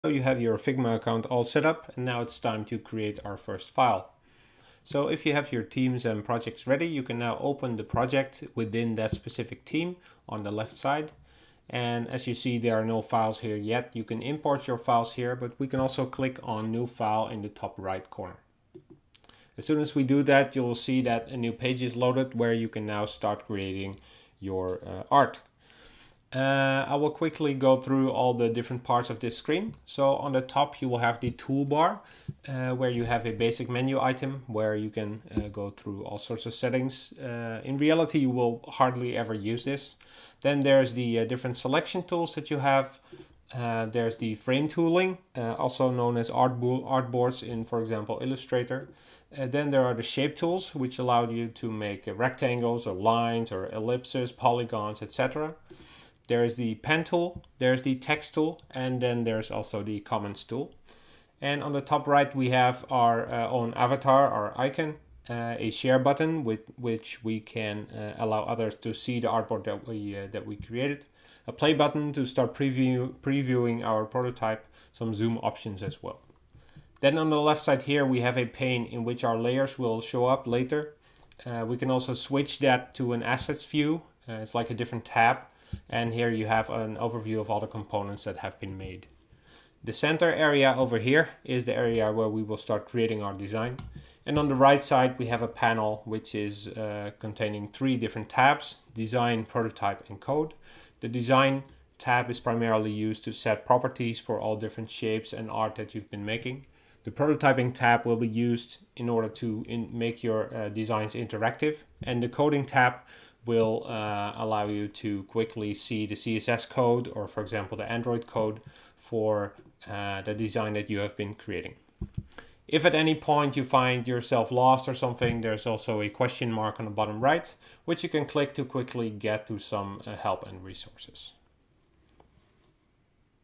So you have your Figma account all set up, and now it's time to create our first file. So if you have your teams and projects ready, you can now open the project within that specific team on the left side. And as you see, there are no files here yet. You can import your files here, but we can also click on New File in the top right corner. As soon as we do that, you'll see that a new page is loaded where you can now start creating your art. I will quickly go through all the different parts of this screen. So on the top you will have the toolbar where you have a basic menu item where you can go through all sorts of settings. In reality you will hardly ever use this. Then there's the different selection tools that you have. There's the frame tooling, also known as artboards in, for example, Illustrator. Then there are the shape tools, which allow you to make rectangles or lines or ellipses, polygons, etc. There's the pen tool, there's the text tool, and then there's also the comments tool. And on the top right we have our own avatar, our icon, a share button with which we can allow others to see the artboard that we created, a play button to start previewing our prototype, some zoom options as well. Then on the left side here we have a pane in which our layers will show up later. We can also switch that to an assets view. It's like a different tab. And here you have an overview of all the components that have been made. The center area over here is the area where we will start creating our design. And on the right side we have a panel which is containing 3 different tabs: design, prototype, and code. The design tab is primarily used to set properties for all different shapes and art that you've been making. The prototyping tab will be used in order to make your designs interactive, and the coding tab will allow you to quickly see the CSS code, or for example the Android code for the design that you have been creating. If at any point you find yourself lost or something, there's also a question mark on the bottom right, which you can click to quickly get to some help and resources.